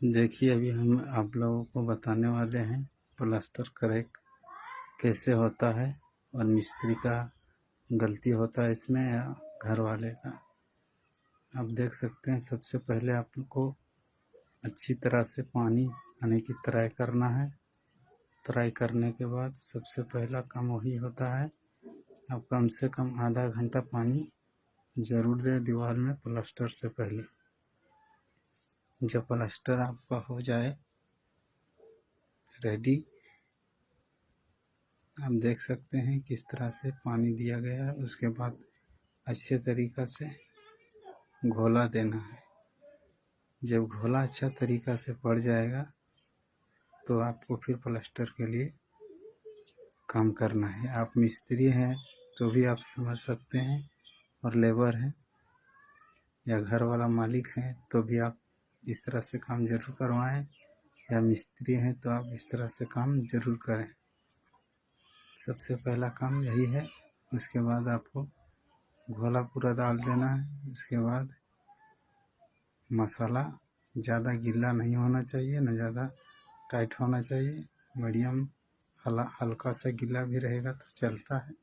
देखिए, अभी हम आप लोगों को बताने वाले हैं प्लास्टर क्रैक कैसे होता है और मिस्त्री का गलती होता है इसमें या घर वाले का। आप देख सकते हैं, सबसे पहले आप लोग को अच्छी तरह से पानी आने की ट्राई करना है। ट्राई करने के बाद सबसे पहला काम वही होता है, आप कम से कम आधा घंटा पानी ज़रूर दें दीवार में प्लास्टर से पहले। जब प्लास्टर आपका हो जाए रेडी, आप देख सकते हैं किस तरह से पानी दिया गया है। उसके बाद अच्छे तरीक़ा से घोला देना है। जब घोला अच्छा तरीक़ा से पड़ जाएगा तो आपको फिर प्लास्टर के लिए काम करना है। आप मिस्त्री हैं तो भी आप समझ सकते हैं, और लेबर हैं या घर वाला मालिक है तो भी आप इस तरह से काम ज़रूर करवाएं, या मिस्त्री हैं तो आप इस तरह से काम ज़रूर करें। सबसे पहला काम यही है। उसके बाद आपको घोला पूरा डाल देना है। उसके बाद मसाला ज़्यादा गीला नहीं होना चाहिए, न ज़्यादा टाइट होना चाहिए, मीडियम हल्का सा गीला भी रहेगा तो चलता है।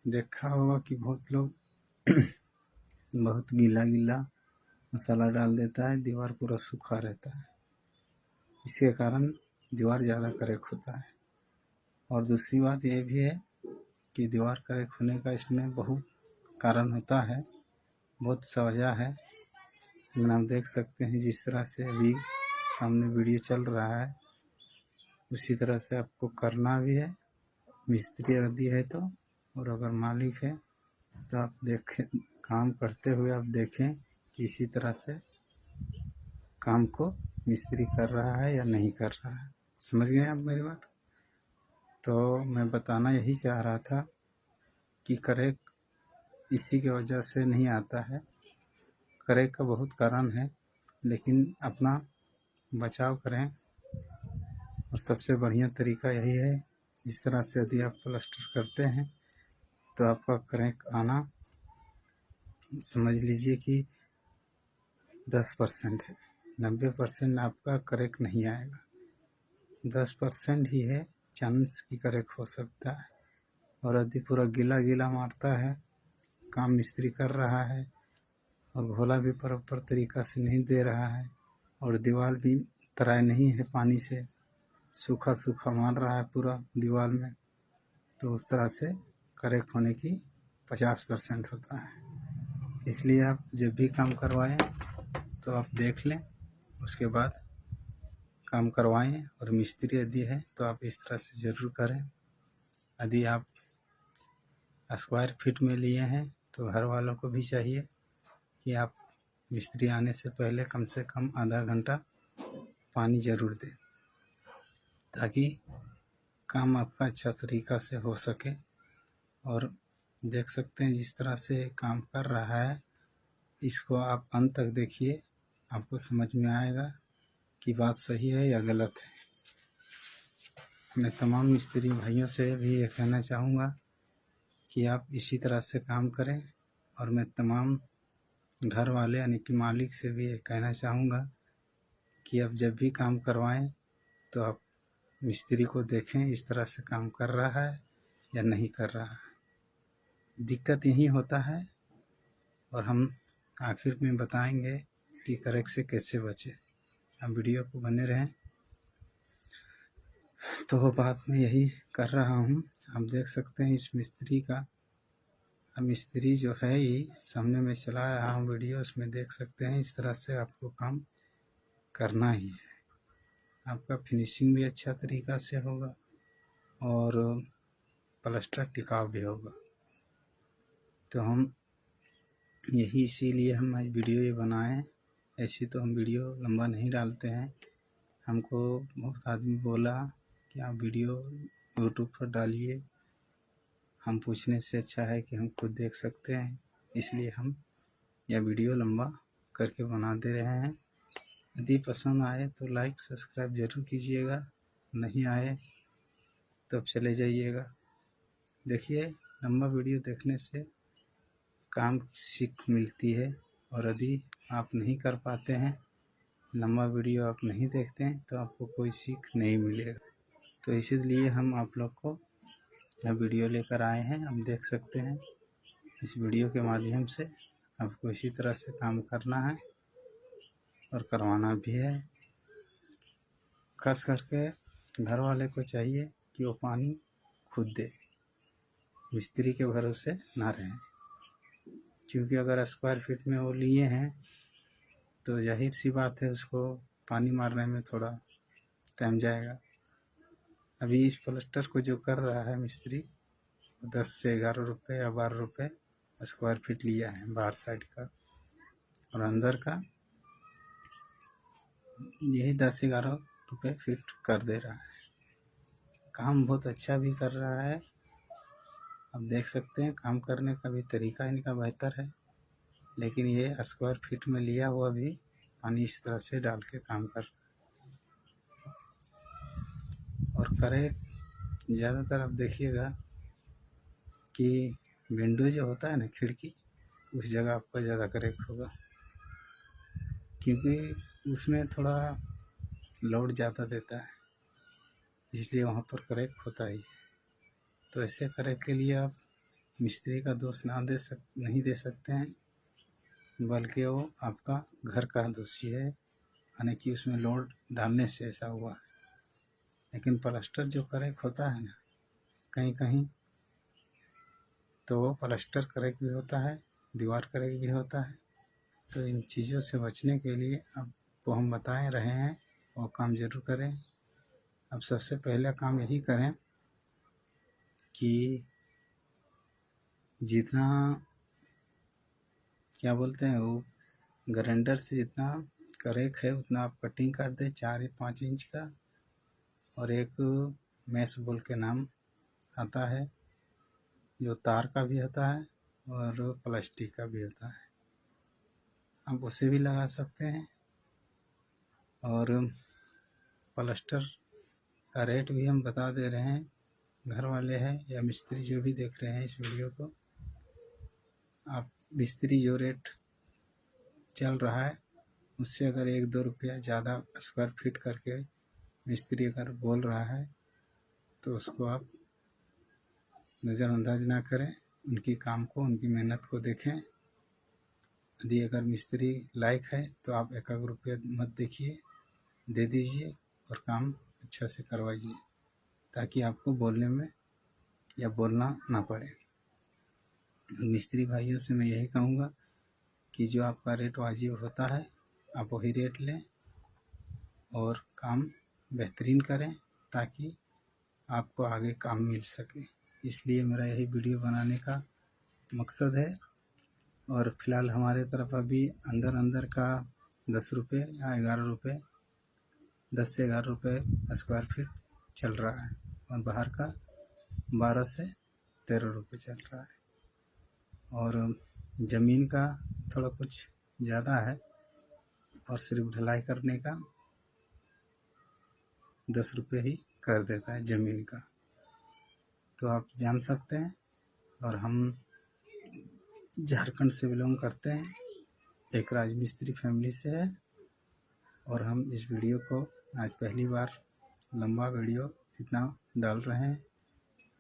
देखा होगा कि बहुत लोग बहुत गीला गीला मसाला डाल देता है, दीवार पूरा सूखा रहता है, इसके कारण दीवार ज़्यादा क्रैक होता है। और दूसरी बात ये भी है कि दीवार क्रैक होने का इसमें बहुत कारण होता है, बहुत सा वजह है। लेकिन आप देख सकते हैं जिस तरह से अभी सामने वीडियो चल रहा है उसी तरह से आपको करना भी है। मिस्त्री यदि है तो, और अगर मालिक है तो आप देखें, काम करते हुए आप देखें कि इसी तरह से काम को मिस्त्री कर रहा है या नहीं कर रहा है। समझ गए आप मेरी बात? तो मैं बताना यही चाह रहा था कि क्रैक इसी की वजह से नहीं आता है। क्रैक का बहुत कारण है, लेकिन अपना बचाव करें, और सबसे बढ़िया तरीका यही है। इस तरह से यदि आप प्लास्टर करते हैं तो आपका क्रैक आना समझ लीजिए कि 10% है। 90% आपका क्रैक नहीं आएगा, 10% ही है चांस की क्रैक हो सकता है। और यदि पूरा गीला गीला मारता है, काम मिस्त्री कर रहा है और घोला भी प्रॉपर तरीक़ा से नहीं दे रहा है, और दीवार भी तराई नहीं है, पानी से सूखा सूखा मार रहा है पूरा दीवार में, तो उस तरह से क्रैक होने की 50% होता है। इसलिए आप जब भी काम करवाएं तो आप देख लें, उसके बाद काम करवाएं। और मिस्त्री यदि है तो आप इस तरह से ज़रूर करें। यदि आप स्क्वायर फीट में लिए हैं तो घर वालों को भी चाहिए कि आप मिस्त्री आने से पहले कम से कम आधा घंटा पानी ज़रूर दें, ताकि काम आपका अच्छा तरीक़ा से हो सके। और देख सकते हैं जिस तरह से काम कर रहा है, इसको आप अंत तक देखिए, आपको समझ में आएगा कि बात सही है या गलत है। मैं तमाम मिस्त्री भाइयों से भी ये कहना चाहूँगा कि आप इसी तरह से काम करें। और मैं तमाम घर वाले यानी कि मालिक से भी ये कहना चाहूँगा कि आप जब भी काम करवाएं तो आप मिस्त्री को देखें इस तरह से काम कर रहा है या नहीं कर रहा है। दिक्कत यही होता है, और हम आखिर में बताएंगे कि क्रैक से कैसे बचें। आप वीडियो को बने रहें। तो वो बात मैं यही कर रहा हूँ। आप देख सकते हैं इस मिस्त्री का, मिस्त्री जो है ही सामने में चला रहा हूँ वीडियो, उसमें देख सकते हैं इस तरह से आपको काम करना ही है। आपका फिनिशिंग भी अच्छा तरीक़ा से होगा और प्लास्टर टिकाऊ भी होगा। तो हम यही इसीलिए हम आज वीडियो ये बनाएं। ऐसी तो हम वीडियो लंबा नहीं डालते हैं। हमको बहुत आदमी बोला कि आप वीडियो यूट्यूब पर डालिए, हम पूछने से अच्छा है कि हम खुद देख सकते हैं, इसलिए हम यह वीडियो लंबा करके बना दे रहे हैं। यदि पसंद आए तो लाइक सब्सक्राइब ज़रूर कीजिएगा, नहीं आए तो चले जाइएगा। देखिए, लंबा वीडियो देखने से काम सीख मिलती है, और यदि आप नहीं कर पाते हैं लंबा वीडियो आप नहीं देखते हैं तो आपको कोई सीख नहीं मिलेगा। तो इसीलिए हम आप लोग को यह वीडियो लेकर आए हैं। हम देख सकते हैं इस वीडियो के माध्यम से आपको इसी तरह से काम करना है और करवाना भी है। खास करके घर वाले को चाहिए कि वो पानी खुद दे, मिस्त्री के भरोसे ना रहें, क्योंकि अगर स्क्वायर फीट में वो लिए हैं तो जाहिर सी बात है उसको पानी मारने में थोड़ा टाइम जाएगा। अभी इस प्लास्टर को जो कर रहा है मिस्त्री 10 से 11 रुपये या 12 रुपये स्क्वायर फीट लिया है बाहर साइड का, और अंदर का यही 10-11 रुपये फीट कर दे रहा है। काम बहुत अच्छा भी कर रहा है। आप देख सकते हैं काम करने का भी तरीका इनका बेहतर है, लेकिन ये स्क्वायर फीट में लिया हुआ भी पानी इस तरह से डाल के काम कर रहा है। और करे ज़्यादातर आप देखिएगा कि विंडो जो होता है ना, खिड़की, उस जगह आपका ज़्यादा करेक्ट होगा, क्योंकि उसमें थोड़ा लोड ज़्यादा देता है, इसलिए वहाँ पर करेक्ट होता ही है। तो ऐसे करेक्ट के लिए आप मिस्त्री का दोष नहीं दे सकते हैं, बल्कि वो आपका घर का दोषी है, यानी कि उसमें लोड डालने से ऐसा हुआ है। लेकिन प्लास्टर जो करेक्ट होता है ना, कहीं कहीं तो वो प्लास्टर करेक्ट भी होता है, दीवार करेक्ट भी होता है। तो इन चीज़ों से बचने के लिए आपको हम बताए रहे हैं, वो काम ज़रूर करें। अब सबसे पहला काम यही करें कि जितना क्या बोलते हैं वो ग्राइंडर से जितना करेक्ट है उतना आप कटिंग कर दें 4 या 5 इंच का। और एक मैश बोल के नाम आता है, जो तार का भी होता है और प्लास्टिक का भी होता है, आप उसे भी लगा सकते हैं। और प्लास्टर का रेट भी हम बता दे रहे हैं, घर वाले हैं या मिस्त्री जो भी देख रहे हैं इस वीडियो को, आप मिस्त्री जो रेट चल रहा है उससे अगर 1-2 रुपया ज़्यादा स्क्वायर फीट करके मिस्त्री अगर बोल रहा है तो उसको आप नज़रअंदाज ना करें, उनकी काम को, उनकी मेहनत को देखें। यदि अगर मिस्त्री लायक है तो आप 1 रुपया मत देखिए, दे दीजिए और काम अच्छा से करवाइए, ताकि आपको बोलने में या बोलना ना पड़े। मिस्त्री भाइयों से मैं यही कहूँगा कि जो आपका रेट वाजिब होता है आप वही रेट लें और काम बेहतरीन करें, ताकि आपको आगे काम मिल सके। इसलिए मेरा यही वीडियो बनाने का मकसद है। और फिलहाल हमारे तरफ अभी अंदर का 10 रुपये या 11 रुपये, 10 से 11 रुपये स्क्वायर फीट चल रहा है, और बाहर का 12 से 13 रुपये चल रहा है। और ज़मीन का थोड़ा कुछ ज़्यादा है, और सिर्फ ढलाई करने का 10 रुपये ही कर देता है ज़मीन का। तो आप जान सकते हैं। और हम झारखंड से बिलोंग करते हैं, एक राजमिस्त्री फैमिली से है, और हम इस वीडियो को आज पहली बार लंबा वीडियो इतना डाल रहे हैं।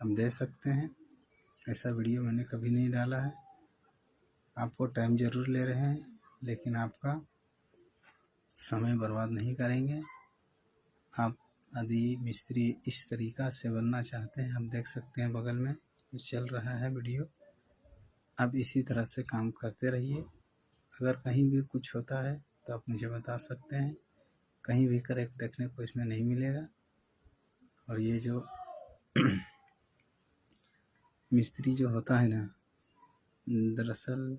हम दे सकते हैं, ऐसा वीडियो मैंने कभी नहीं डाला है। आपको टाइम ज़रूर ले रहे हैं, लेकिन आपका समय बर्बाद नहीं करेंगे। आप यदि मिस्त्री इस तरीक़ा से बनना चाहते हैं, आप देख सकते हैं बगल में चल रहा है वीडियो, आप इसी तरह से काम करते रहिए। अगर कहीं भी कुछ होता है तो आप मुझे बता सकते हैं, कहीं भी करेक्ट देखने को इसमें नहीं मिलेगा। और ये जो मिस्त्री जो होता है ना, दरअसल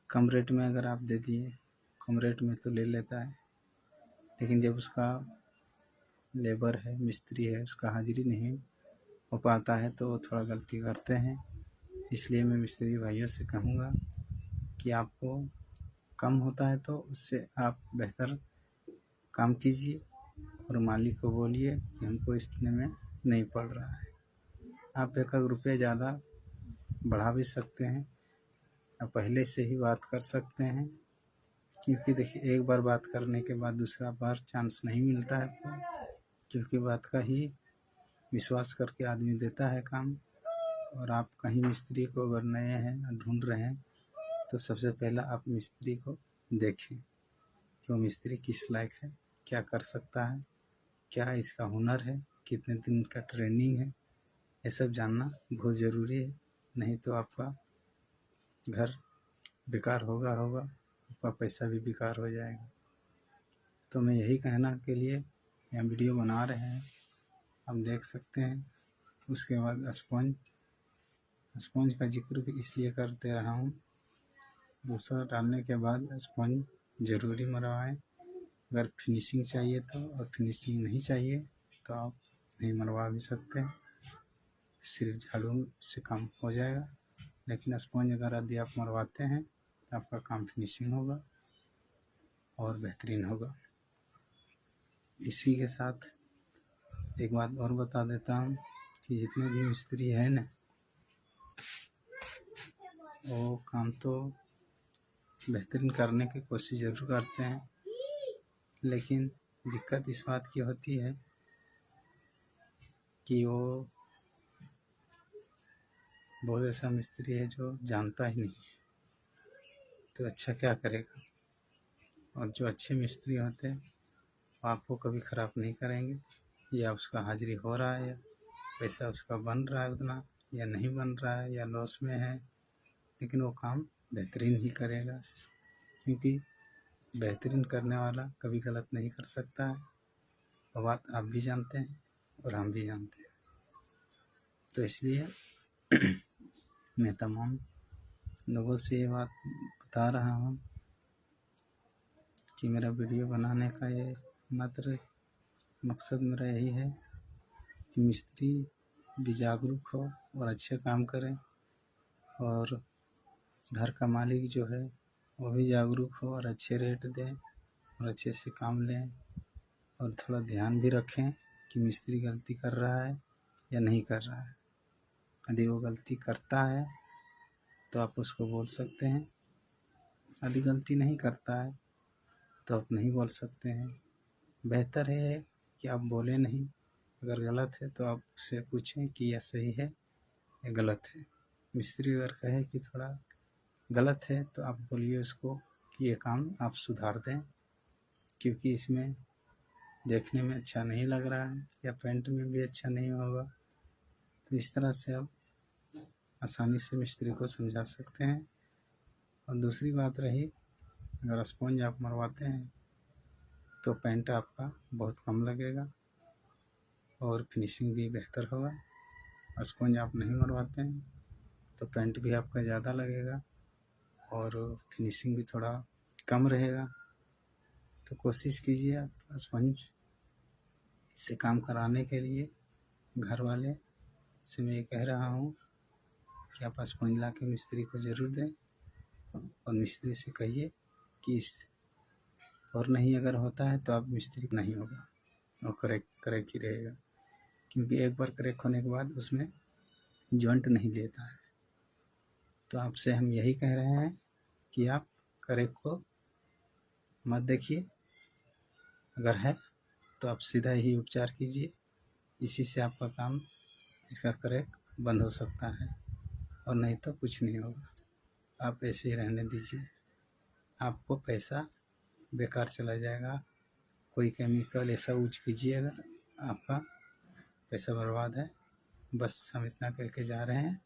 कम रेट में अगर आप दे दिए, कम रेट में तो ले लेता है, लेकिन जब उसका लेबर है, मिस्त्री है, उसका हाजिरी नहीं हो पाता है तो वो थोड़ा गलती करते हैं। इसलिए मैं मिस्त्री भाइयों से कहूँगा कि आपको कम होता है तो उससे आप बेहतर काम कीजिए, और मालिक को बोलिए कि हमको इतने में नहीं पड़ रहा है। आप 1 रुपये ज़्यादा बढ़ा भी सकते हैं, आप पहले से ही बात कर सकते हैं क्योंकि देखिए एक बार बात करने के बाद दूसरा बार चांस नहीं मिलता है आपको, क्योंकि बात का ही विश्वास करके आदमी देता है काम। और आप कहीं मिस्त्री को अगर नए हैं ढूंढ रहे हैं तो सबसे पहला आप मिस्त्री को देखें कि वो मिस्त्री किस लायक है, क्या कर सकता है, क्या इसका हुनर है, कितने दिन का ट्रेनिंग है, ये सब जानना बहुत ज़रूरी है। नहीं तो आपका घर बेकार होगा आपका पैसा भी बेकार हो जाएगा। तो मैं यही कहना के लिए यहाँ वीडियो बना रहे हैं, आप देख सकते हैं। उसके बाद स्पंज का जिक्र भी इसलिए करते रहा हूँ, दूसरा डालने के बाद स्पंज ज़रूरी मरवाएं। अगर फिनिशिंग चाहिए तो, और फिनिशिंग नहीं चाहिए तो आप नहीं मरवा भी सकते हैं, सिर्फ झाड़ू से काम हो जाएगा। लेकिन स्पंज अगर यदि आप मरवाते हैं तो आपका काम फिनिशिंग होगा और बेहतरीन होगा। इसी के साथ एक बात और बता देता हूँ कि जितने भी मिस्त्री हैं ना, वो काम तो बेहतरीन करने की कोशिश ज़रूर करते हैं, लेकिन दिक्कत इस बात की होती है कि वो बहुत ऐसा मिस्त्री है जो जानता ही नहीं, तो अच्छा क्या करेगा। और जो अच्छे मिस्त्री होते हैं आपको कभी ख़राब नहीं करेंगे, या उसका हाजिरी हो रहा है, या पैसा उसका बन रहा है उतना, या नहीं बन रहा है, या लॉस में है, लेकिन वो काम बेहतरीन ही करेगा। क्योंकि बेहतरीन करने वाला कभी गलत नहीं कर सकता है। वो बात आप भी जानते हैं और हम भी जानते हैं। तो इसलिए मैं तमाम लोगों से ये बात बता रहा हूँ कि मेरा वीडियो बनाने का ये मात्र मकसद मेरा यही है कि मिस्त्री भी जागरूक हो और अच्छे काम करें, और घर का मालिक जो है वो भी जागरूक हो और अच्छे रेट दें और अच्छे से काम लें। और थोड़ा ध्यान भी रखें कि मिस्त्री गलती कर रहा है या नहीं कर रहा है। यदि वो गलती करता है तो आप उसको बोल सकते हैं, यदि गलती नहीं करता है तो आप नहीं बोल सकते हैं। बेहतर है कि आप बोले नहीं, अगर गलत है तो आप उससे पूछें कि यह सही है या गलत है। मिस्त्री अगर कहे कि थोड़ा गलत है तो आप बोलिए उसको कि ये काम आप सुधार दें, क्योंकि इसमें देखने में अच्छा नहीं लग रहा है, या पेंट में भी अच्छा नहीं होगा। तो इस तरह से आप आसानी से मिस्त्री को समझा सकते हैं। और दूसरी बात रही, अगर स्पंज आप मरवाते हैं तो पेंट आपका बहुत कम लगेगा और फिनिशिंग भी बेहतर होगा। स्पंज आप नहीं मरवाते हैं तो पेंट भी आपका ज़्यादा लगेगा और फिनिशिंग भी थोड़ा कम रहेगा। तो कोशिश कीजिए आप स्पंज से काम कराने के लिए। घर वाले से मैं ये कह रहा हूँ कि आप स्पंज ला के मिस्त्री को ज़रूर दें, और मिस्त्री से कहिए कि इस और नहीं अगर होता है तो आप मिस्त्री नहीं होगा, और करेक्ट ही रहेगा। क्योंकि एक बार करेक्ट होने के बाद उसमें जॉइंट नहीं लेता है। तो आपसे हम यही कह रहे हैं कि आप करेक्ट को मत देखिए, अगर है तो आप सीधा ही उपचार कीजिए। इसी से आपका काम इसका करेक्ट बंद हो सकता है, और नहीं तो कुछ नहीं होगा। आप ऐसे ही रहने दीजिए, आपको पैसा बेकार चला जाएगा। कोई केमिकल ऐसा यूज कीजिएगा, आपका पैसा बर्बाद है। बस हम इतना कह के जा रहे हैं।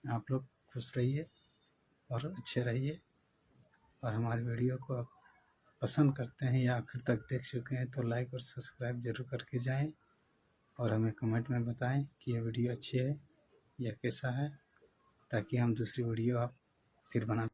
आप लोग खुश रहिए और अच्छे रहिए, और हमारी वीडियो को आप पसंद करते हैं या आखिर तक देख चुके हैं तो लाइक और सब्सक्राइब ज़रूर करके जाएं, और हमें कमेंट में बताएं कि यह वीडियो अच्छी है या कैसा है, ताकि हम दूसरी वीडियो आप फिर बना